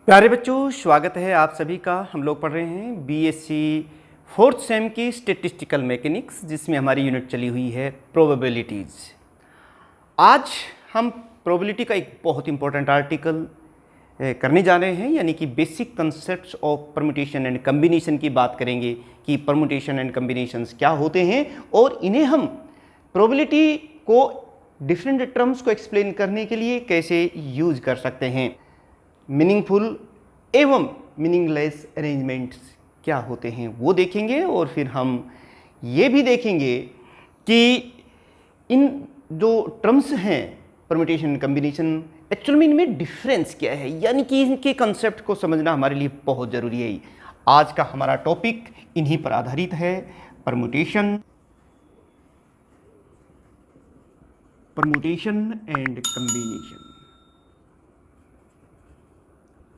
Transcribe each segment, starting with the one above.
प्यारे बच्चों, स्वागत है आप सभी का। हम लोग पढ़ रहे हैं बीएससी फोर्थ सेम की स्टैटिस्टिकल मैकेनिक्स, जिसमें हमारी यूनिट चली हुई है प्रोबेबिलिटीज़। आज हम प्रोबेबिलिटी का एक बहुत इंपॉर्टेंट आर्टिकल करने जा रहे हैं, यानी कि basic concepts of permutation and combination की बात करेंगे कि परम्यूटेशन एंड कम्बिनेशंस क्या होते हैं और इन्हें हम प्रोबेबिलिटी को डिफरेंट टर्म्स को एक्सप्लेन करने के लिए कैसे यूज कर सकते हैं। मीनिंगफुल एवं मीनिंगलेस अरेंजमेंट्स क्या होते हैं वो देखेंगे, और फिर हम ये भी देखेंगे कि इन जो टर्म्स हैं परम्यूटेशन कम्बिनेशन, एक्चुअल में इनमें डिफरेंस क्या है, यानी कि इनके कंसेप्ट को समझना हमारे लिए बहुत ज़रूरी है। आज का हमारा टॉपिक इन्हीं पर आधारित है, परम्यूटेशन एंड कम्बिनेशन।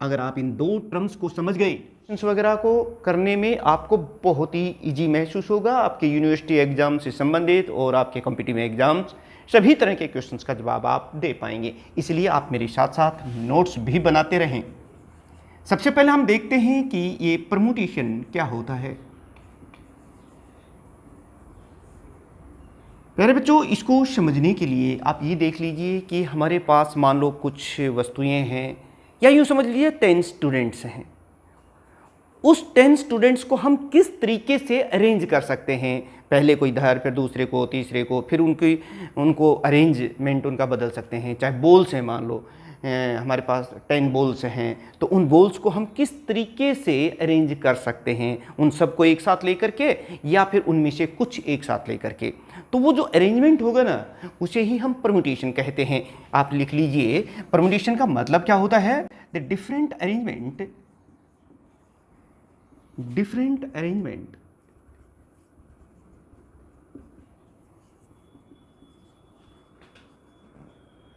अगर आप इन दो टर्म्स को समझ गए, वगैरह को करने में आपको बहुत ही इजी महसूस होगा। आपके यूनिवर्सिटी एग्जाम से संबंधित और आपके कॉम्पिटिटिव एग्जाम्स सभी तरह के क्वेश्चंस का जवाब आप दे पाएंगे। इसलिए आप मेरे साथ साथ नोट्स भी बनाते रहें। सबसे पहले हम देखते हैं कि ये परम्यूटेशन क्या होता है। प्यारे बच्चों, इसको समझने के लिए आप ये देख लीजिए कि हमारे पास मान लो कुछ वस्तुएं हैं, या यूँ समझ लीजिए 10 स्टूडेंट्स हैं। उस 10 स्टूडेंट्स को हम किस तरीके से अरेंज कर सकते हैं, पहले को इधर, फिर दूसरे को, तीसरे को, फिर उनको अरेंजमेंट उनका बदल सकते हैं। चाहे बॉल्स हैं, मान लो हमारे पास 10 बॉल्स हैं, तो उन बॉल्स को हम किस तरीके से अरेंज कर सकते हैं, उन सबको एक साथ लेकर के या फिर उनमें से कुछ एक साथ लेकर के। तो वो जो अरेंजमेंट होगा ना, उसे ही हम परम्यूटेशन कहते हैं। आप लिख लीजिए, परम्यूटेशन का मतलब क्या होता है, the different arrangement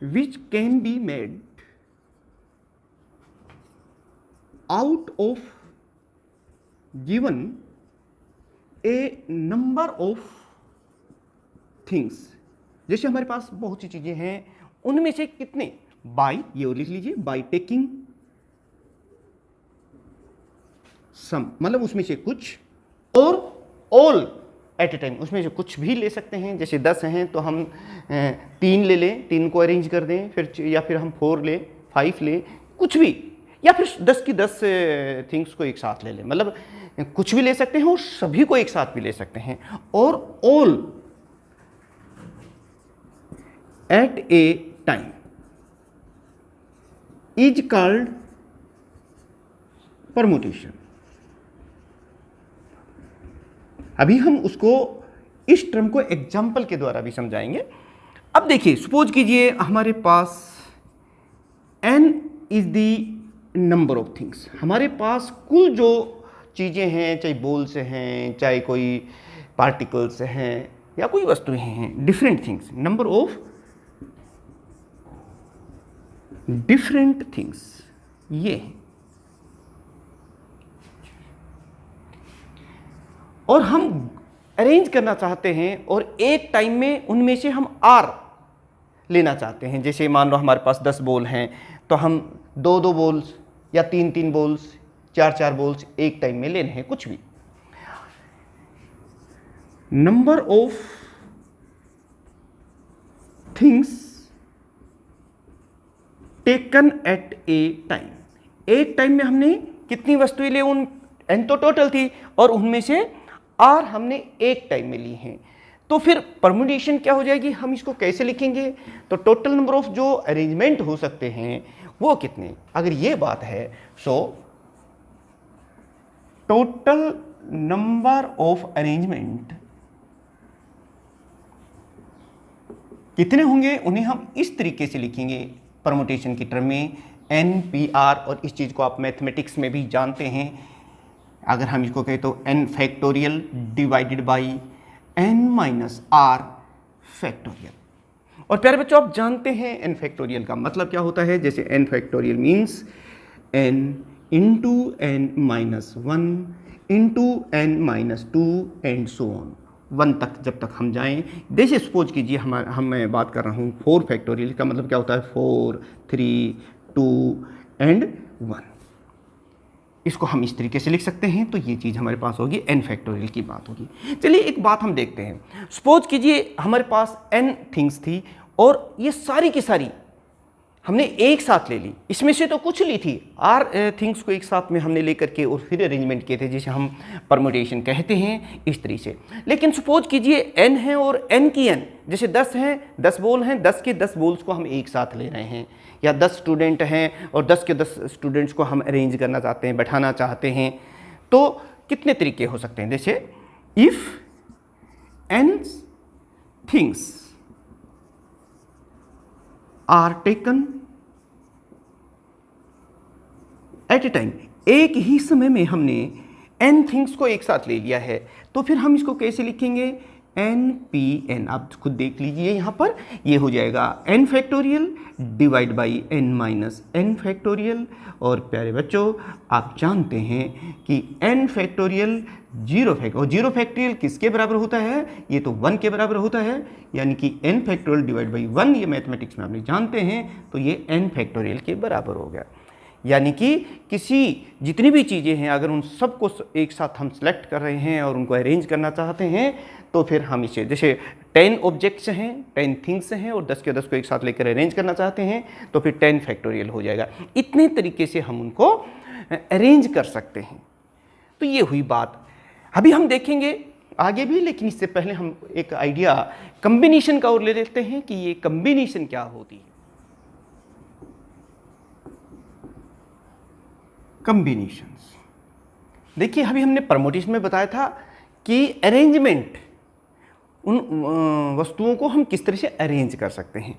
which can be made out of given a number of things। जैसे हमारे पास बहुत सी चीजें हैं, उनमें से कितने, बाय, ये लिख लीजिए, बाय टेकिंग सम, मतलब उसमें से कुछ, और ऑल एट ए टाइम, उसमें से कुछ भी ले सकते हैं। जैसे 10 हैं तो हम 3 ले लें, 3 को अरेंज कर दें, फिर या फिर हम 4 लें, 5 लें, कुछ भी, या फिर 10 की 10 थिंग्स को एक साथ ले लें, मतलब कुछ भी ले सकते हैं और सभी को एक साथ भी ले सकते हैं। और all at a time is called permutation. अभी हम उसको, इस टर्म को एग्जाम्पल के द्वारा भी समझाएंगे। अब देखिए, सपोज कीजिए हमारे पास n is the number of things. हमारे पास कुल जो चीज़ें हैं, चाहे बॉल्स हैं, चाहे कोई पार्टिकल्स हैं, या कोई वस्तुएं हैं, different things, number of different things, ये है। और हम अरेंज करना चाहते हैं और एक टाइम में उनमें से हम आर लेना चाहते हैं। जैसे मान लो हमारे पास 10 बॉल हैं, तो हम 2-2 बॉल्स या 3-3 बॉल्स, 4-4 बॉल्स एक टाइम में लेने हैं, कुछ भी। Number of things taken at a time, एक टाइम में हमने कितनी वस्तुएं ले, उन n तो टोटल थी, और उनमें से आर हमने एक टाइम में ली हैं। तो फिर परम्यूटेशन क्या हो जाएगी, हम इसको कैसे लिखेंगे, तो टोटल नंबर ऑफ जो अरेंजमेंट हो सकते हैं वो कितने, अगर ये बात है, so total number of arrangement कितने होंगे, उन्हें हम इस तरीके से लिखेंगे परम्यूटेशन की टर्म में, NPR। और इस चीज को आप मैथमेटिक्स में भी जानते हैं। अगर हम इसको कहें तो n factorial divided by n minus r factorial. और प्यारे बच्चों, आप जानते हैं n फैक्टोरियल का मतलब क्या होता है। जैसे n factorial means n into n minus 1 into n minus 2 and so on, 1 तक जब तक हम जाएं। जैसे सपोज कीजिए मैं बात कर रहा हूँ 4 फैक्टोरियल का मतलब क्या होता है, 4, 3, 2 एंड 1। इसको हम इस तरीके से लिख सकते हैं, तो ये चीज़ हमारे पास होगी n फैक्टोरियल की बात होगी। चलिए एक बात हम देखते हैं, सपोज कीजिए हमारे पास n थिंग्स थी और ये सारी की सारी हमने एक साथ ले ली, इसमें से तो कुछ ली थी r थिंग्स को एक साथ में हमने लेकर के और फिर अरेंजमेंट किए थे, जिसे हम परमुटेशन कहते हैं, इस तरीके से। लेकिन सपोज कीजिए n है और n की n, जैसे 10 हैं, 10 बॉल हैं, 10 के 10 बॉल्स को हम एक साथ ले रहे हैं, या 10 स्टूडेंट हैं और 10 के 10 स्टूडेंट्स को हम अरेंज करना चाहते हैं, बैठाना चाहते हैं, तो कितने तरीके हो सकते हैं। जैसे if n things are taken at a time, एक ही समय में हमने n थिंग्स को एक साथ ले लिया है, तो फिर हम इसको कैसे लिखेंगे, NPN। आप खुद देख लीजिए यहाँ पर, ये हो जाएगा n factorial divide by n minus n factorial. और प्यारे बच्चों, आप जानते हैं कि n फैक्टोरियल 0 फैक्ट, और 0 फैक्टोरियल किसके बराबर होता है, ये तो 1 के बराबर होता है, यानी कि n फैक्टोरियल डिवाइड बाई 1, ये मैथमेटिक्स में आप जानते हैं, तो ये n फैक्टोरियल के बराबर हो गया। यानी कि किसी जितनी भी चीज़ें हैं, अगर उन सबको एक साथ हम सेलेक्ट कर रहे हैं और उनको अरेंज करना चाहते हैं, तो फिर हम इसे, जैसे 10 ऑब्जेक्ट्स हैं, 10 थिंग्स हैं और 10 के 10 को एक साथ लेकर अरेंज करना चाहते हैं, तो फिर 10 फैक्टोरियल हो जाएगा। इतने तरीके से हम उनको अरेंज कर सकते हैं। तो ये हुई बात। अभी हम देखेंगे आगे भी, लेकिन इससे पहले हम एक आइडिया कम्बिनेशन का और ले लेते हैं कि ये कम्बिनेशन क्या होती है। कम्बिनेशंस, देखिए अभी हमने परमुटेशन में बताया था कि अरेंजमेंट, उन वस्तुओं को हम किस तरह से अरेंज कर सकते हैं।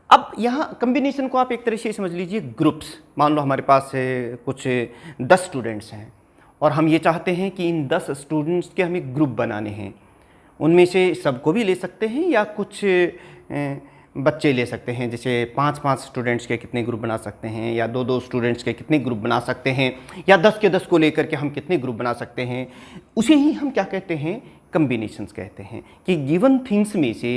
अब यहाँ कम्बिनेशन को आप एक तरह से समझ लीजिए ग्रुप्स। मान लो हमारे पास कुछ 10 स्टूडेंट्स हैं और हम ये चाहते हैं कि इन 10 स्टूडेंट्स के हमें ग्रुप बनाने हैं। उनमें से सबको भी ले सकते हैं या कुछ बच्चे ले सकते हैं, जैसे 5-5 स्टूडेंट्स के कितने ग्रुप बना सकते हैं, या 2-2 स्टूडेंट्स के कितने ग्रुप बना सकते हैं, या 10 के 10 को लेकर के हम कितने ग्रुप बना सकते हैं। उसे ही हम क्या कहते हैं, कम्बिनेशंस कहते हैं, कि गिवन थिंग्स में से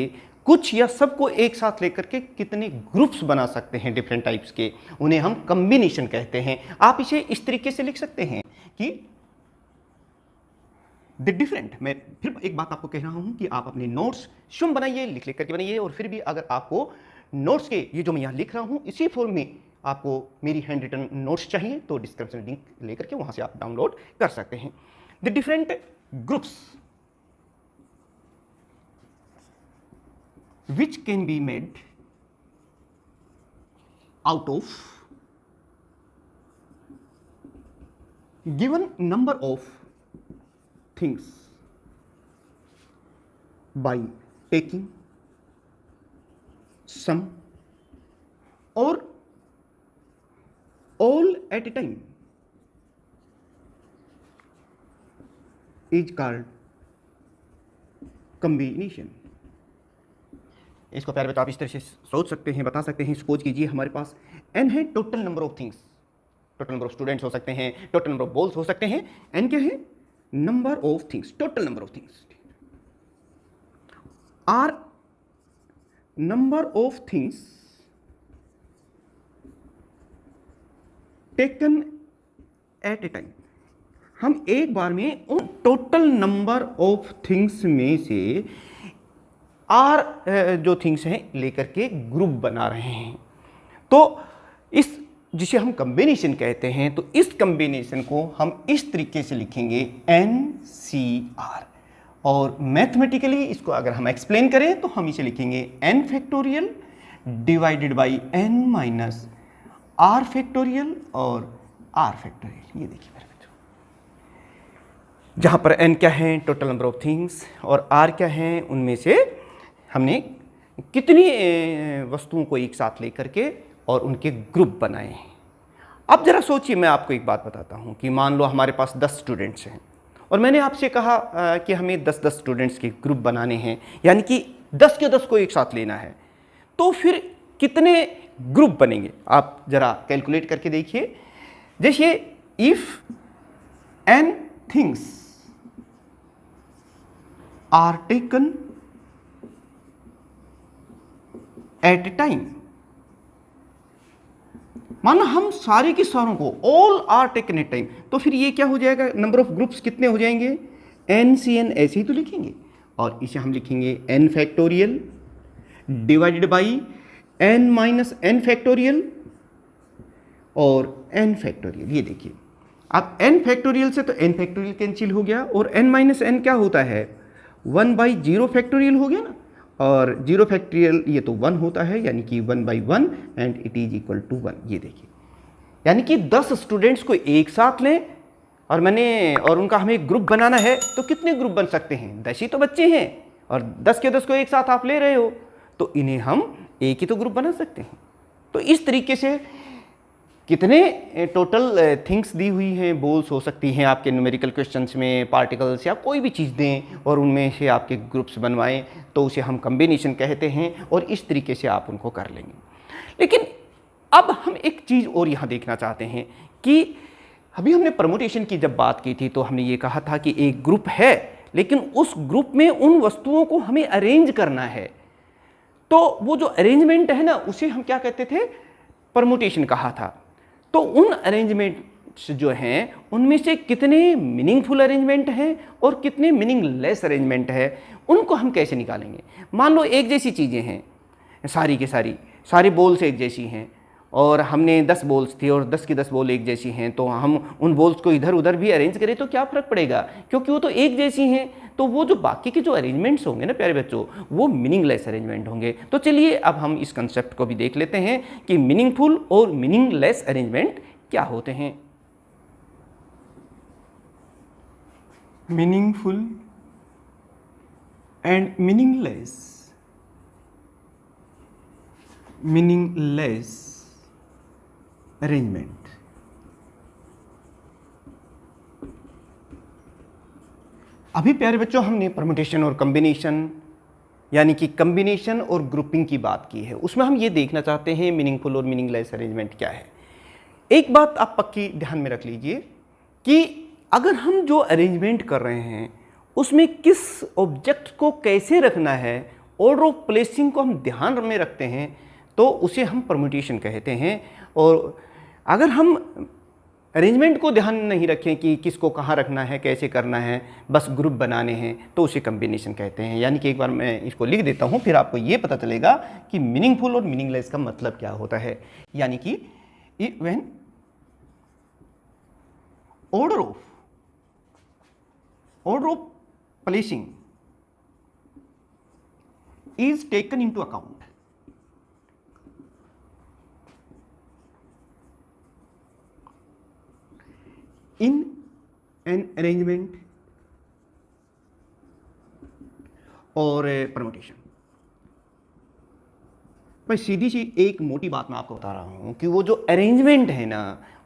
कुछ या सबको एक साथ लेकर के कितने ग्रुप्स बना सकते हैं डिफरेंट टाइप्स के, उन्हें हम कम्बिनेशन कहते हैं। आप इसे इस तरीके से लिख सकते हैं कि द डिफरेंट। मैं फिर एक बात आपको कह रहा हूं कि आप अपने नोट्स स्वयं बनाइए, लिख करके बनाइए, और फिर भी अगर आपको नोट्स के ये जो मैं यहाँ लिख रहा हूं इसी फॉर्म में आपको मेरी हैंड रिटन नोट्स चाहिए, तो डिस्क्रिप्शन लिंक लेकर के वहां से आप डाउनलोड कर सकते हैं। The different groups which can be made out of given number of things by taking some or all at a time is called combination। इसको प्यारे बच्चों आप इस तरह से सोच सकते हैं, बता सकते हैं। सपोज कीजिए हमारे पास n है total number of things, total number of students हो सकते हैं, टोटल नंबर ऑफ बॉल्स हो सकते हैं। n क्या है, number of things, total number of things. r number of things taken at a time. हम एक बार में उन टोटल नंबर ऑफ थिंग्स में से आर जो थिंग्स हैं लेकर के ग्रुप बना रहे हैं, तो इस जिसे हम कम्बिनेशन कहते हैं, तो इस कम्बिनेशन को हम इस तरीके से लिखेंगे NCR। और मैथमेटिकली इसको अगर हम एक्सप्लेन करें तो हम इसे लिखेंगे n factorial divided by n minus r factorial और r फैक्टोरियल। ये देखिए मेरे बच्चों, जहाँ पर n क्या है, टोटल नंबर ऑफ थिंग्स, और r क्या है, उनमें से हमने कितनी वस्तुओं को एक साथ लेकर के और उनके ग्रुप बनाए हैं। अब जरा सोचिए, मैं आपको एक बात बताता हूँ कि मान लो हमारे पास 10 स्टूडेंट्स हैं और मैंने आपसे कहा कि हमें 10-10 स्टूडेंट्स के ग्रुप बनाने हैं, यानी कि 10 के 10 को एक साथ लेना है, तो फिर कितने ग्रुप बनेंगे आप जरा कैलकुलेट करके देखिए। जैसे if n things are taken at a time, मानो हम सारे के सारों को all are taken at time, तो फिर ये क्या हो जाएगा, नंबर ऑफ ग्रुप्स कितने हो जाएंगे, NCN ऐसे ही तो लिखेंगे, और इसे हम लिखेंगे n factorial divided by n minus n factorial और n फैक्टोरियल। ये देखिए अब n फैक्टोरियल से तो n फैक्टोरियल कैंसिल हो गया, और n माइनस n क्या होता है, 1/0 फैक्टोरियल हो गया ना, और 0 फैक्टोरियल ये तो 1 होता है, यानी कि 1/1 and it is equal to 1। ये देखिए यानी कि 10 स्टूडेंट्स को एक साथ लें और उनका हमें ग्रुप बनाना है, तो कितने ग्रुप बन सकते हैं, 10 ही तो बच्चे हैं, और 10 के 10 को एक साथ आप ले रहे हो, तो इन्हें हम एक ही तो ग्रुप बना सकते हैं। तो इस तरीके से कितने टोटल थिंग्स दी हुई हैं, बोल्स हो सकती हैं आपके न्यूमेरिकल क्वेश्चंस में, पार्टिकल्स या कोई भी चीज़ दें और उनमें से आपके ग्रुप्स बनवाएं, तो उसे हम कम्बिनेशन कहते हैं, और इस तरीके से आप उनको कर लेंगे। लेकिन अब हम एक चीज़ और यहाँ देखना चाहते हैं कि अभी हमने परमुटेशन की जब बात की थी तो हमने ये कहा था कि एक ग्रुप है, लेकिन उस ग्रुप में उन वस्तुओं को हमें अरेंज करना है, तो वो जो अरेंजमेंट है ना, उसे हम क्या कहते थे, परमुटेशन कहा था। तो उन अरेंजमेंट्स जो हैं उनमें से कितने मीनिंगफुल अरेंजमेंट हैं और कितने मीनिंगलेस अरेंजमेंट है, उनको हम कैसे निकालेंगे। मान लो एक जैसी चीज़ें हैं, सारी की सारी बॉल्स एक जैसी हैं, और हमने 10 बॉल्स थी और 10 की 10 बॉल एक जैसी हैं, तो हम उन बॉल्स को इधर उधर भी अरेंज करें तो क्या फ़र्क पड़ेगा, क्योंकि वो तो एक जैसी हैं। तो वो जो बाकी के जो अरेंजमेंट्स होंगे ना प्यारे बच्चों, वो मीनिंगलेस अरेंजमेंट होंगे। तो चलिए अब हम इस कंसेप्ट को भी देख लेते हैं कि मीनिंगफुल और मीनिंगलेस अरेंजमेंट क्या होते हैं। Meaningful and meaningless arrangement. अभी प्यारे बच्चों हमने परमुटेशन और कॉम्बिनेशन, यानी कि कॉम्बिनेशन और ग्रुपिंग की बात की है, उसमें हम ये देखना चाहते हैं मीनिंगफुल और मीनिंगलेस अरेंजमेंट क्या है। एक बात आप पक्की ध्यान में रख लीजिए कि अगर हम जो अरेंजमेंट कर रहे हैं उसमें किस ऑब्जेक्ट को कैसे रखना है, ऑर्डर ऑफ प्लेसिंग को हम ध्यान में रखते हैं, तो उसे हम परमुटेशन कहते हैं। और अगर हम अरेंजमेंट को ध्यान नहीं रखें कि किसको कहाँ रखना है, कैसे करना है, बस ग्रुप बनाने हैं, तो उसे कॉम्बिनेशन कहते हैं। यानी कि एक बार मैं इसको लिख देता हूँ, फिर आपको ये पता चलेगा कि मीनिंगफुल और मीनिंगलेस का मतलब क्या होता है। यानी कि when order of placing is taken into account in an arrangement और परमुटेशन। भाई सीधी सी एक मोटी बात मैं आपको बता रहा हूँ कि वो जो अरेंजमेंट है ना,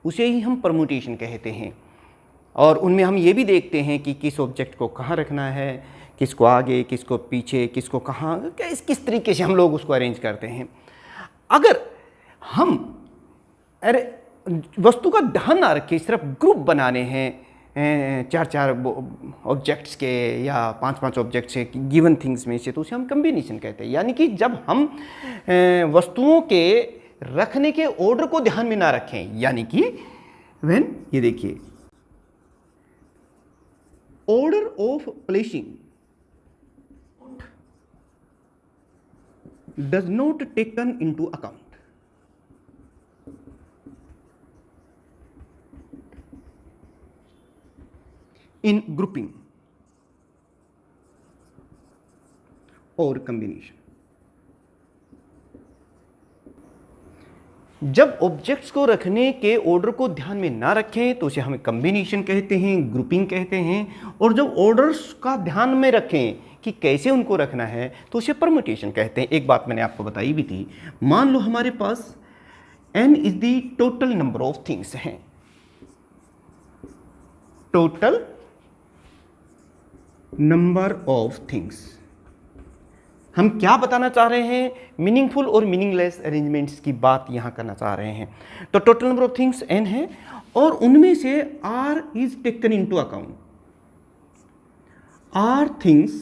उसे ही हम परमुटेशन कहते हैं, और उनमें हम ये भी देखते हैं कि किस ऑब्जेक्ट को कहाँ रखना है, किसको आगे, किसको पीछे, किसको कहाँ, किस तरीके से हम लोग उसको अरेंज करते हैं। अगर हम वस्तु का ध्यान ना रखें, सिर्फ ग्रुप बनाने हैं 4-4 ऑब्जेक्ट्स के या 5-5 ऑब्जेक्ट्स के गिवन थिंग्स में से, तो उसे हम कॉम्बिनेशन कहते हैं। यानी कि जब हम वस्तुओं के रखने के ऑर्डर को ध्यान में ना रखें, यानी कि व्हेन, ये देखिए, order of placing does not taken into account in grouping और कॉम्बिनेशन। जब ऑब्जेक्ट्स को रखने के ऑर्डर को ध्यान में ना रखें तो उसे हमें कॉम्बिनेशन कहते हैं, ग्रुपिंग कहते हैं, और जब ऑर्डर्स का ध्यान में रखें कि कैसे उनको रखना है तो उसे परमुटेशन कहते हैं। एक बात मैंने आपको बताई भी थी, मान लो हमारे पास n is the total number of things हैं, टोटल नंबर ऑफ थिंग्स। हम क्या बताना चाह रहे हैं, मीनिंगफुल और मीनिंगलेस अरेंजमेंट्स की बात यहां करना चाह रहे हैं। तो total number of things n है, और उनमें से r is taken into account, r things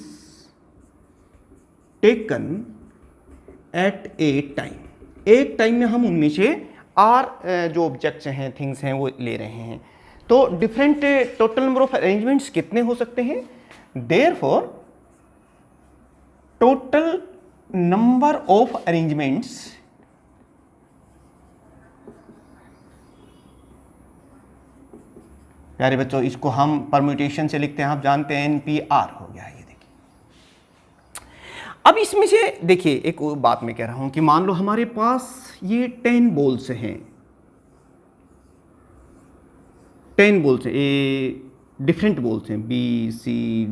taken at a time. एक टाइम में हम उनमें से आर जो ऑब्जेक्ट्स हैं, थिंग्स हैं, वो ले रहे हैं। तो different total number of arrangements कितने हो सकते हैं? Therefore total number of arrangements प्यारे बच्चों, इसको हम परम्यूटेशन से लिखते हैं, आप जानते हैं NPR हो गया। ये देखिए, अब इसमें से देखिए एक बात मैं कह रहा हूं कि मान लो हमारे पास ये 10 बॉल्स हैं, 10 बॉल्स हैं, ये डिफरेंट बॉल्स हैं, BCDEFG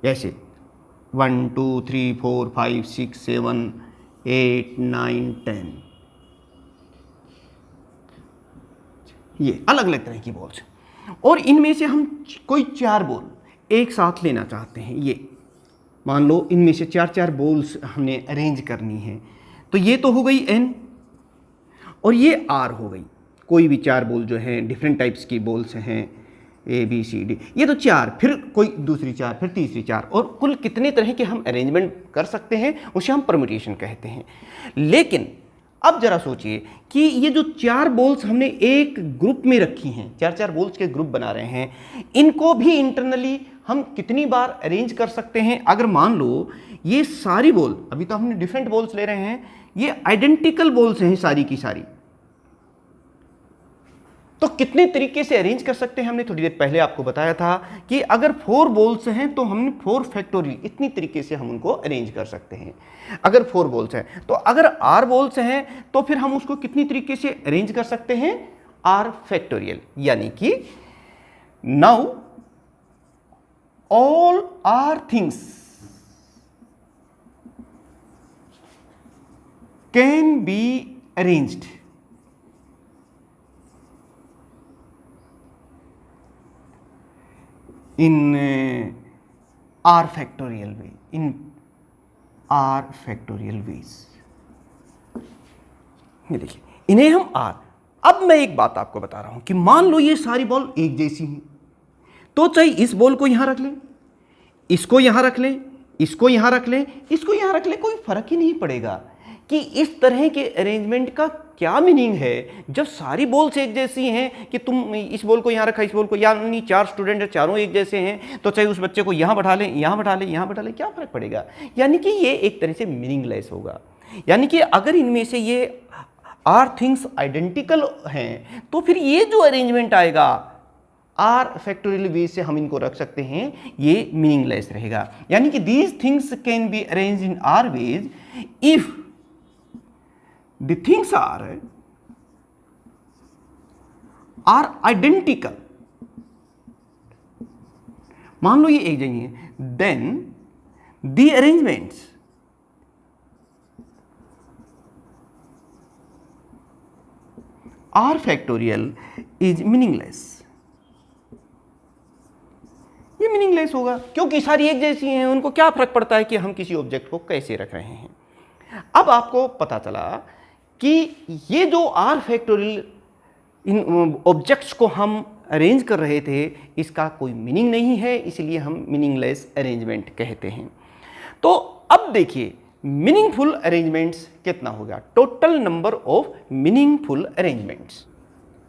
ऐसे 1 2 3 4 5 6 7 8 9 10, ये अलग अलग तरह की बॉल्स हैं। और इनमें से हम कोई 4 बॉल एक साथ लेना चाहते हैं। ये मान लो इनमें से 4 बॉल्स हमने अरेंज करनी है, तो ये तो हो गई N और ये R हो गई। कोई भी 4 बॉल जो हैं, डिफरेंट टाइप्स की बॉल्स हैं, ABCD, ये तो 4, फिर कोई दूसरी 4, फिर तीसरी 4, और कुल कितने तरह के हम अरेंजमेंट कर सकते हैं उसे हम परम्यूटेशन कहते हैं। लेकिन अब जरा सोचिए कि ये जो 4 बॉल्स हमने एक ग्रुप में रखी हैं, 4 बॉल्स के ग्रुप बना रहे हैं, इनको भी इंटरनली हम कितनी बार अरेंज कर सकते हैं? अगर मान लो ये सारी बॉल, अभी तो हमने डिफरेंट बॉल्स ले रहे हैं, ये आइडेंटिकल बॉल्स हैं सारी की सारी, तो कितने तरीके से अरेंज कर सकते हैं? हमने थोड़ी देर पहले आपको बताया था कि अगर 4 बॉल्स हैं तो हमने 4 फैक्टोरियल इतनी तरीके से हम उनको अरेंज कर सकते हैं। अगर 4 बॉल्स हैं, तो अगर R बॉल्स हैं तो फिर हम उसको कितनी तरीके से अरेंज कर सकते हैं? R फैक्टोरियल, यानी कि now all R things can be arranged in R factorial way, in R factorial ways। ये देखिए, इन्हें हम R। अब मैं एक बात आपको बता रहा हूं कि मान लो ये सारी बॉल एक जैसी हैं, तो चाहे इस बॉल को यहां रख लें, इसको यहां रख लें, इसको यहां रख लें, इसको यहां रख लें, कोई फर्क ही नहीं पड़ेगा कि इस तरह के अरेंजमेंट का क्या मीनिंग है जब सारी बॉल्स एक जैसी हैं कि तुम इस बॉल को यहाँ रखा, इस बॉल को, यानी 4 स्टूडेंट है, चारों एक जैसे हैं, तो चाहे उस बच्चे को यहाँ बैठा लें, यहाँ बैठा लें, यहाँ बैठा लें, क्या फ़र्क पड़ेगा? यानी कि ये एक तरह से मीनिंगलेस होगा। यानी कि अगर इनमें से ये R थिंग्स आइडेंटिकल हैं तो फिर ये जो अरेंजमेंट आएगा R फैक्टोरियल वे से हम इनको रख सकते हैं, ये मीनिंगलेस रहेगा। यानी कि these things can be arrange in R ways if the things are identical। मान लो ये एक जगह है, then the arrangements R factorial is meaningless। ये मीनिंगलेस होगा क्योंकि सारी एक जैसी हैं, उनको क्या फर्क पड़ता है कि हम किसी ऑब्जेक्ट को कैसे रख रहे हैं। अब आपको पता चला कि ये जो R फैक्टोरियल इन ऑब्जेक्ट्स को हम अरेंज कर रहे थे, इसका कोई मीनिंग नहीं है, इसलिए हम मीनिंगलेस अरेंजमेंट कहते हैं। तो अब देखिए मीनिंगफुल अरेंजमेंट्स कितना हो गया? Total number of meaningful arrangements.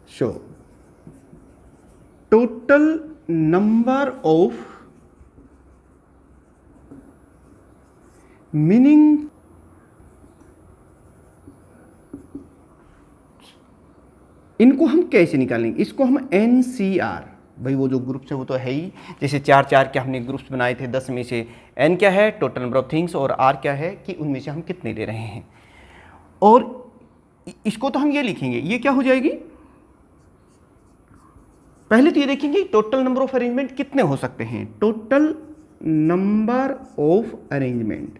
Show total number of meaning इनको हम कैसे निकालेंगे? इसको हम NCR, भाई वो जो ग्रुप्स है वो तो है ही, जैसे 4 के हमने ग्रुप्स बनाए थे, 10 में से N क्या है? टोटल नंबर ऑफ थिंग्स, और R क्या है कि उनमें से हम कितने ले रहे हैं। और इसको तो हम ये लिखेंगे, ये क्या हो जाएगी? पहले तो ये देखेंगे टोटल नंबर ऑफ अरेंजमेंट कितने हो सकते हैं। Total number of arrangement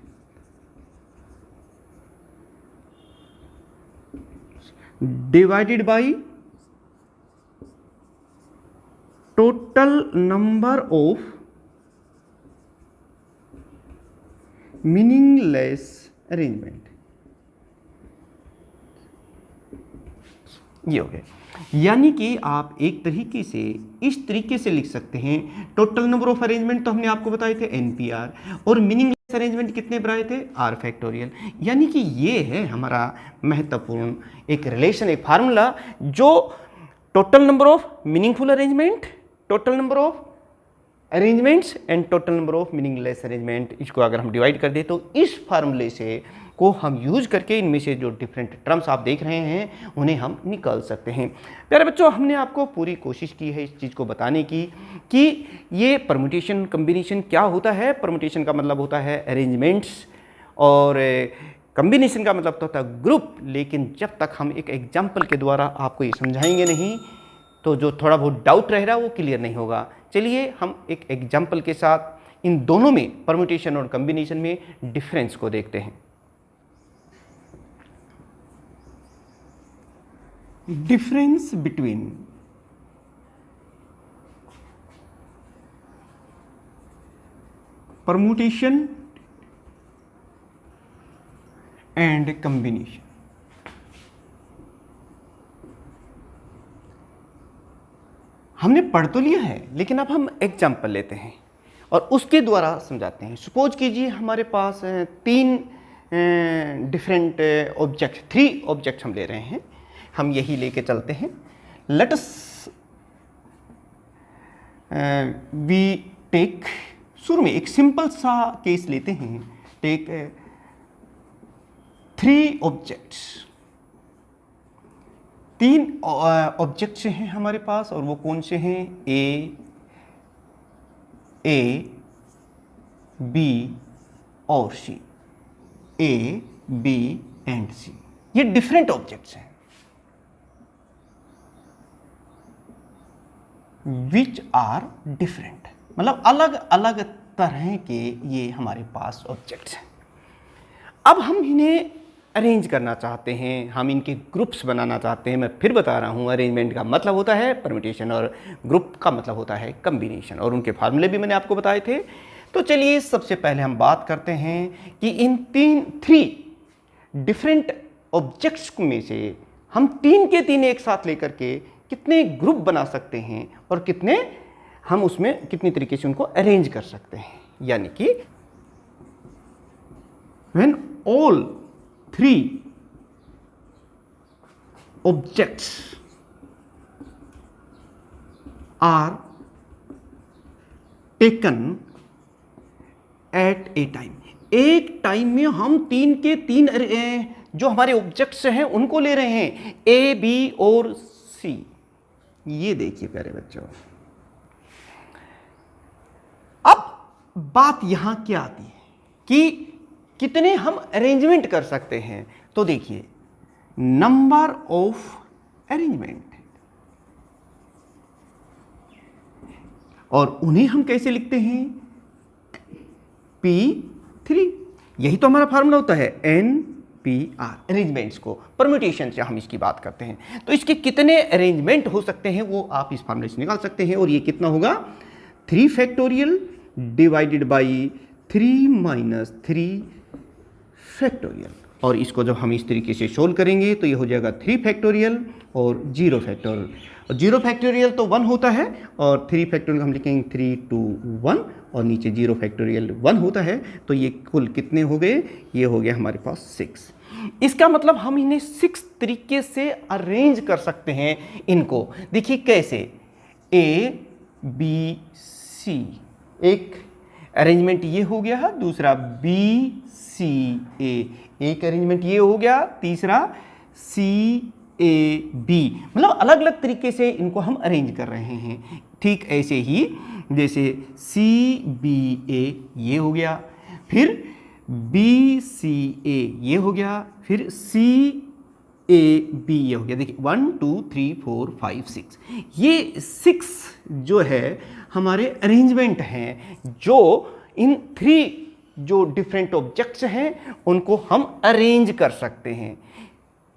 divided by total number of meaningless arrangement. ये हो गया। यानी कि आप एक तरीके से इस तरीके से लिख सकते हैं, टोटल नंबर ऑफ अरेंजमेंट तो हमने आपको बताए थे NPR, और मीनिंगलेस अरेंजमेंट कितने बनाए थे, r फैक्टोरियल। यानी कि ये है हमारा महत्वपूर्ण एक रिलेशन, एक फार्मूला जो total number of meaningful arrangement, total number of arrangements and total number of meaningless arrangement, इसको अगर हम डिवाइड कर दें तो इस फार्मूले से को हम यूज करके इनमें से जो डिफरेंट टर्म्स आप देख रहे हैं उन्हें हम निकाल सकते हैं। प्यारे बच्चों, हमने आपको पूरी कोशिश की है इस चीज़ को बताने की कि ये परम्यूटेशन कम्बिनेशन क्या होता है। परम्यूटेशन का मतलब होता है अरेंजमेंट्स और कम्बिनेशन का मतलब होता है ग्रुप। लेकिन जब तक हम एक एग्जाम्पल के द्वारा आपको ये समझाएंगे नहीं तो जो थोड़ा बहुत डाउट रह रहा है वो क्लियर नहीं होगा। चलिए हम एक एग्जाम्पल के साथ इन दोनों में, परम्यूटेशन और कम्बिनेशन में डिफरेंस को देखते हैं। Difference between permutation and combination. हमने पढ़ तो लिया है लेकिन अब हम एग्जाम्पल लेते हैं और उसके द्वारा समझाते हैं। सपोज कीजिए हमारे पास तीन डिफरेंट ऑब्जेक्ट, 3 ऑब्जेक्ट हम ले रहे हैं। हम यही लेके चलते हैं। लेट अस वी टेक, शुरू में एक सिंपल सा केस लेते हैं। टेक 3 ऑब्जेक्ट्स, 3 ऑब्जेक्ट्स हैं हमारे पास और वो कौन से हैं, ए बी और सी, ए बी एंड सी। ये डिफरेंट ऑब्जेक्ट्स हैं विच आर डिफरेंट, मतलब अलग अलग तरह के ये हमारे पास ऑब्जेक्ट्स हैं। अब हम इन्हें अरेंज करना चाहते हैं, हम इनके ग्रुप्स बनाना चाहते हैं। मैं फिर बता रहा हूँ, अरेंजमेंट का मतलब होता है परम्यूटेशन और ग्रुप का मतलब होता है कम्बिनेशन, और उनके फार्मूले भी मैंने आपको बताए थे। तो चलिए सबसे पहले हम बात करते हैं कि इन 3 डिफरेंट ऑब्जेक्ट्स में से हम 3 के 3 एक साथ लेकर के कितने ग्रुप बना सकते हैं और कितने हम उसमें कितनी तरीके से उनको अरेंज कर सकते हैं। यानी कि when all 3 objects are taken at a time, एक टाइम में हम 3 के 3 जो हमारे ऑब्जेक्ट्स हैं उनको ले रहे हैं, ए बी और सी। ये देखिए प्यारे बच्चों, अब बात यहां क्या आती है कि कितने हम अरेंजमेंट कर सकते हैं। तो देखिए नंबर ऑफ अरेंजमेंट, और उन्हें हम कैसे लिखते हैं, P3। यही तो हमारा फार्मूला होता है, NPR, अरेंजमेंट्स को। परम्यूटेशन से हम इसकी बात करते हैं तो इसके कितने अरेंजमेंट हो सकते हैं वो आप इस फार्मूले से निकाल सकते हैं। और ये कितना होगा, 3 factorial divided by 3 minus 3 factorial. और इसको जब हम इस तरीके से सोल्व करेंगे तो ये हो जाएगा 3 फैक्टोरियल और 0 फैक्टोरियल। और 0 फैक्टोरियल तो 1 होता है और 3 फैक्टोरियल हम लिखेंगे 3 2 1 और नीचे 0 फैक्टोरियल 1 होता है। तो ये कुल कितने हो गए, ये हो गया हमारे पास 6। इसका मतलब हम इन्हें 6 तरीके से अरेंज कर सकते हैं इनको। देखिए कैसे, ए बी सी, एक अरेंजमेंट ये हो गया, दूसरा बी सी ए, एक अरेंजमेंट ये हो गया, तीसरा सी ए बी। मतलब अलग अलग तरीके से इनको हम अरेंज कर रहे हैं। ठीक ऐसे ही जैसे सी बी ए ये हो गया, फिर बी सी ए ये हो गया, फिर सी ए बी ये हो गया। देखिए 1 2 3 4 5 6, ये 6 जो है हमारे अरेंजमेंट हैं जो इन 3 जो डिफरेंट ऑब्जेक्ट्स हैं उनको हम अरेंज कर सकते हैं।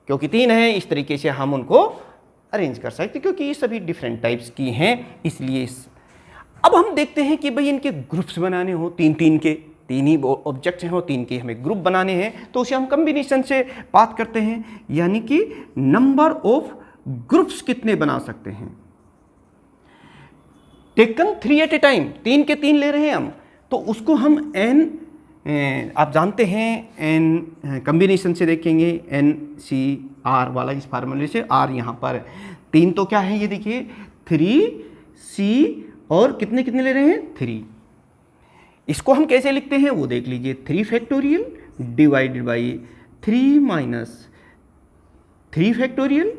क्योंकि 3 हैं इस तरीके से हम उनको अरेंज कर सकते हैं क्योंकि ये सभी डिफरेंट टाइप्स की हैं, इसलिए अब हम देखते हैं कि भाई इनके ग्रुप्स बनाने हो, 3 के 3 ही ऑब्जेक्ट्स हैं और 3 के हमें ग्रुप बनाने हैं तो उसे हम कम्बिनेशन से बात करते हैं। यानी कि नंबर ऑफ ग्रुप्स कितने बना सकते हैं, टेकन 3 एट ए टाइम, 3 के 3 ले रहे हैं हम तो उसको हम n आप जानते हैं n कम्बिनेशन से देखेंगे NCR वाला इस फार्मूले से, R यहाँ पर 3 तो क्या है ये देखिए 3C और कितने कितने ले रहे हैं 3। इसको हम कैसे लिखते हैं वो देख लीजिए, 3 factorial divided by 3 minus 3 factorial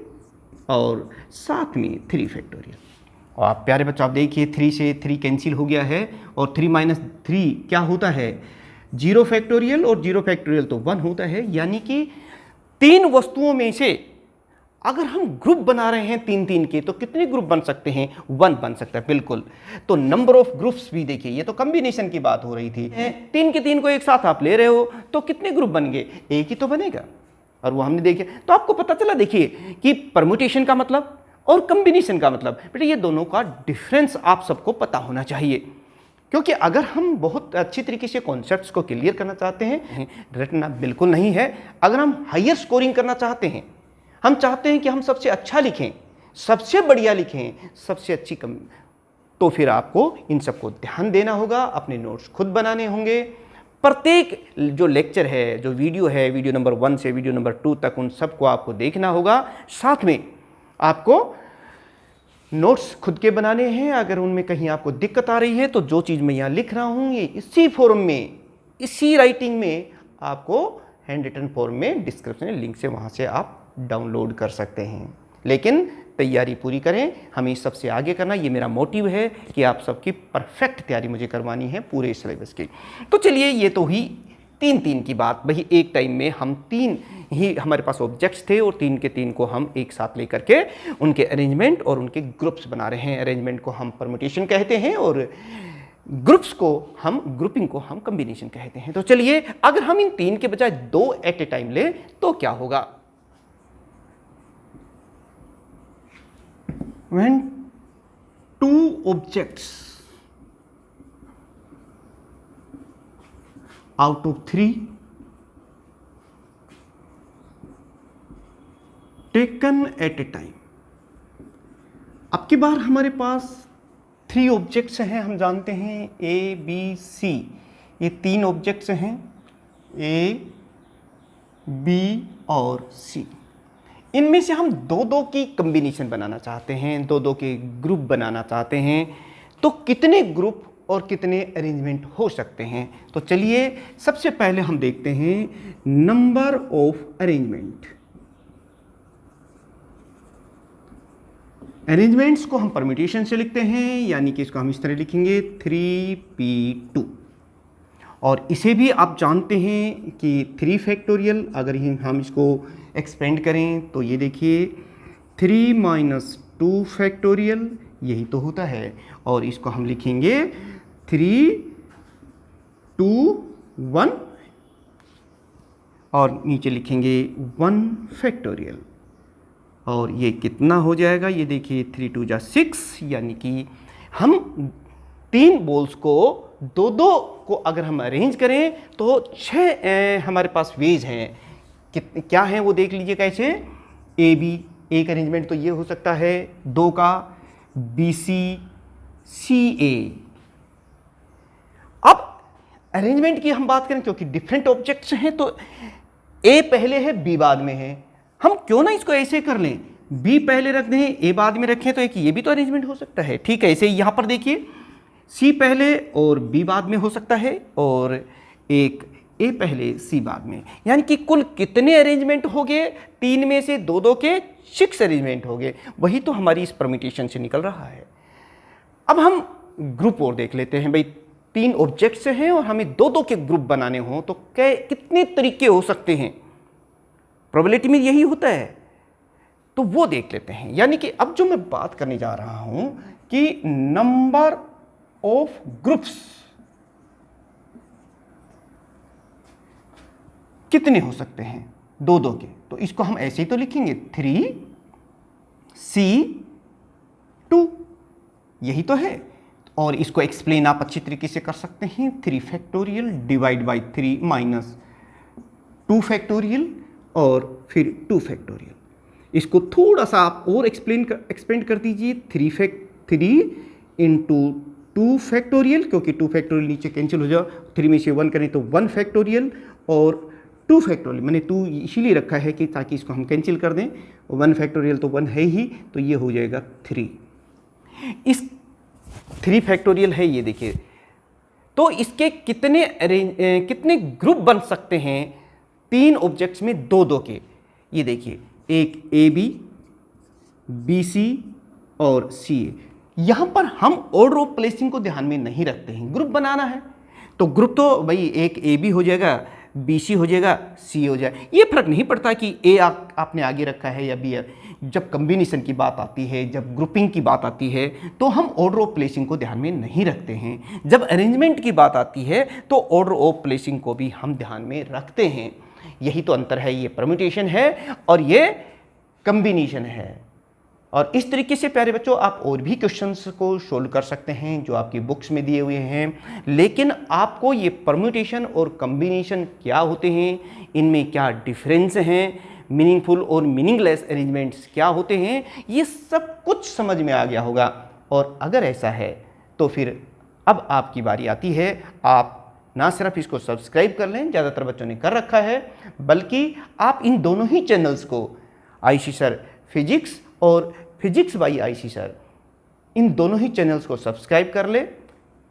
और साथ में 3 फैक्टोरियल। और आप प्यारे बच्चों आप देखिए 3 से 3 कैंसिल हो गया है और 3 माइनस 3 क्या होता है 0 फैक्टोरियल और 0 फैक्टोरियल तो 1 होता है। यानी कि 3 वस्तुओं में से अगर हम ग्रुप बना रहे हैं 3-3 के तो कितने ग्रुप बन सकते हैं 1 बन सकता है बिल्कुल। तो नंबर ऑफ ग्रुप्स भी देखिए, ये तो कॉम्बिनेशन की बात हो रही थी, 3 के 3 को एक साथ आप ले रहे हो तो कितने ग्रुप बन गए, एक ही तो बनेगा। और वो हमने देखे तो आपको पता चला देखिए कि परम्यूटेशन का मतलब और कॉम्बिनेशन का मतलब, बेटा ये दोनों का डिफरेंस आप सबको पता होना चाहिए। क्योंकि अगर हम बहुत अच्छी तरीके से कॉन्सेप्ट्स को क्लियर करना चाहते हैं, रटना बिल्कुल नहीं है, अगर हम हायर स्कोरिंग करना चाहते हैं, हम चाहते हैं कि हम सबसे अच्छा लिखें, सबसे बढ़िया लिखें, सबसे अच्छी तो फिर आपको इन सबको ध्यान देना होगा, अपने नोट्स खुद बनाने होंगे। प्रत्येक जो लेक्चर है, जो वीडियो है, वीडियो नंबर 1 से वीडियो नंबर 2 तक उन सबको आपको देखना होगा। साथ में आपको नोट्स खुद के बनाने हैं। अगर उनमें कहीं आपको दिक्कत आ रही है तो जो चीज़ मैं यहाँ लिख रहा हूँ ये इसी फॉर्म में, इसी राइटिंग में आपको हैंड रिटन फॉर्म में डिस्क्रिप्शन लिंक से वहाँ से आप डाउनलोड कर सकते हैं। लेकिन तैयारी पूरी करें, हमें सबसे आगे करना, ये मेरा मोटिव है कि आप सबकी परफेक्ट तैयारी मुझे करवानी है पूरे सिलेबस की। तो चलिए ये तो हुई 3-3 की बात। वही एक टाइम में हम 3 ही हमारे पास ऑब्जेक्ट्स थे और 3 के 3 को हम एक साथ लेकर के उनके अरेंजमेंट और उनके ग्रुप्स बना रहे हैं। अरेंजमेंट को हम परम्यूटेशन कहते हैं और ग्रुप्स को हम ग्रुपिंग को हम कॉम्बिनेशन कहते हैं। तो चलिए अगर हम इन 3 के बजाय 2 एट ए टाइम ले तो क्या होगा। When 2 objects out of 3 taken at a time, अब की बार हमारे पास 3 ऑब्जेक्ट्स हैं, हम जानते हैं A B C, ये 3 ऑब्जेक्ट्स हैं A B और C। इनमें से हम 2-2 की कॉम्बिनेशन बनाना चाहते हैं, 2-2 के ग्रुप बनाना चाहते हैं, तो कितने ग्रुप और कितने अरेंजमेंट हो सकते हैं। तो चलिए सबसे पहले हम देखते हैं नंबर ऑफ अरेंजमेंट। अरेंजमेंट्स को हम परम्यूटेशन से लिखते हैं, यानी कि इसको हम इस तरह लिखेंगे 3p2। और इसे भी आप जानते हैं कि 3 फैक्टोरियल, अगर हम इसको एक्सपेंड करें तो ये देखिए 3 माइनस 2 फैक्टोरियल, यही तो होता है। और इसको हम लिखेंगे 3 2 1 और नीचे लिखेंगे 1 फैक्टोरियल। और ये कितना हो जाएगा, ये देखिए 3 2 जा 6, यानी कि हम 3 बॉल्स को 2-2 को अगर हम अरेंज करें तो 6 हमारे पास वेज हैं। क्या है वो देख लीजिए कैसे। ए बी एक अरेंजमेंट तो ये हो सकता है 2 का, बी सी सी ए। अब अरेंजमेंट की हम बात करें, क्योंकि डिफरेंट ऑब्जेक्ट्स हैं तो ए पहले है बी बाद में है, हम क्यों ना इसको ऐसे कर लें, बी पहले रख दें ए बाद में रखें, तो एक ये भी तो अरेंजमेंट हो सकता है। ठीक है, ऐसे यहां पर देखिए सी पहले और बी बाद में हो सकता है और एक ए पहले सी बाद में, यानी कि कुल कितने अरेंजमेंट हो गए, 3 में से 2-2 के 6 अरेंजमेंट हो गए। वही तो हमारी इस परम्यूटेशन से निकल रहा है। अब हम ग्रुप और देख लेते हैं भाई, 3 ऑब्जेक्ट्स हैं और हमें 2-2 के ग्रुप बनाने हों तो कितने तरीके हो सकते हैं। प्रोबेबिलिटी में यही होता है, तो वो देख लेते हैं। यानी कि अब जो मैं बात करने जा रहा हूं कि नंबर ऑफ ग्रुप्स कितने हो सकते हैं 2-2 के, तो इसको हम ऐसे ही तो लिखेंगे 3C2, यही तो है। और इसको एक्सप्लेन आप अच्छी तरीके से कर सकते हैं 3 factorial divide by 3 minus 2 factorial और फिर 2 फैक्टोरियल। इसको थोड़ा सा आप और एक्सपेंड कर दीजिए, 3 इंटू 2 फैक्टोरियल, क्योंकि 2 फैक्टोरियल नीचे कैंसिल हो जाओ, 3 में से 1 करें तो 1 फैक्टोरियल, और 2 फैक्टोरियल मैंने 2 इसीलिए रखा है कि ताकि इसको हम कैंसिल कर दें। 1 फैक्टोरियल तो 1 है ही, तो ये हो जाएगा 3। इस 3 फैक्टोरियल है ये देखिए। तो इसके कितने ग्रुप बन सकते हैं 3 ऑब्जेक्ट्स में 2-2 के। ये देखिए, एक AB, BC और CA। यहाँ पर हम ऑर्डर ऑफ प्लेसिंग को ध्यान में नहीं रखते हैं, ग्रुप बनाना है तो ग्रुप तो भाई एक AB हो जाएगा, BC हो जाएगा, C हो जाएगा। ये फर्क नहीं पड़ता कि A आपने आगे रखा है या B। जब कम्बिनेशन की बात आती है, जब ग्रुपिंग की बात आती है, तो हम ऑर्डर ऑफ प्लेसिंग को ध्यान में नहीं रखते हैं। जब अरेंजमेंट की बात आती है तो ऑर्डर ऑफ प्लेसिंग को भी हम ध्यान में रखते हैं। यही तो अंतर है, ये परम्यूटेशन है और ये कम्बिनेशन है। और इस तरीके से प्यारे बच्चों आप और भी क्वेश्चंस को सोल्व कर सकते हैं जो आपकी बुक्स में दिए हुए हैं, लेकिन आपको ये परम्यूटेशन और कम्बिनेशन क्या होते हैं, इनमें क्या डिफरेंस हैं, मीनिंगफुल और मीनिंगलेस अरेंजमेंट्स क्या होते हैं, ये सब कुछ समझ में आ गया होगा। और अगर ऐसा है तो फिर अब आपकी बारी आती है, आप ना सिर्फ इसको सब्सक्राइब कर लें, ज़्यादातर बच्चों ने कर रखा है, बल्कि आप इन दोनों ही चैनल्स को, आईसी सर फिजिक्स और फिजिक्स बाई आईसी सर, इन दोनों ही चैनल्स को सब्सक्राइब कर लें।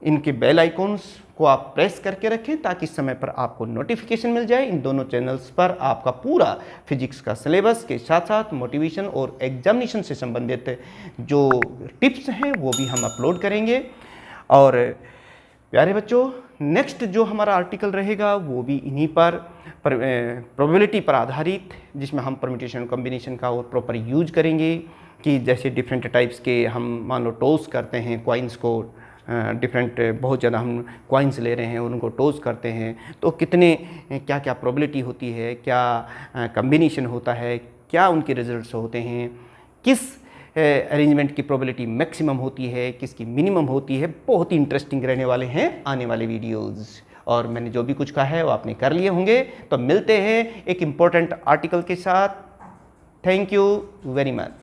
इनके बेल आइकॉन्स को आप प्रेस करके रखें ताकि समय पर आपको नोटिफिकेशन मिल जाए। इन दोनों चैनल्स पर आपका पूरा फिजिक्स का सिलेबस के साथ साथ मोटिवेशन और एग्जामिनेशन से संबंधित जो टिप्स हैं वो भी हम अपलोड करेंगे। और प्यारे बच्चों, नेक्स्ट जो हमारा आर्टिकल रहेगा वो भी इन्हीं पर प्रोबेबिलिटी पर आधारित, जिसमें हम परम्यूटेशन कॉम्बिनेशन का और प्रॉपर यूज करेंगे कि जैसे डिफरेंट टाइप्स के हम मान लो टॉस करते हैं कॉइन्स को, डिफरेंट बहुत ज़्यादा हम कॉइन्स ले रहे हैं उनको टॉस करते हैं, तो कितने क्या क्या प्रोबेबिलिटी होती है, क्या कॉम्बिनेशन होता है, क्या उनके रिजल्ट्स होते हैं, किस अरेंजमेंट की प्रोबेबिलिटी मैक्सिमम होती है, किसकी मिनिमम होती है। बहुत ही इंटरेस्टिंग रहने वाले हैं आने वाले वीडियोज़। और मैंने जो भी कुछ कहा है वो आपने कर लिए होंगे। तो मिलते हैं एक इम्पोर्टेंट आर्टिकल के साथ। Thank you very much.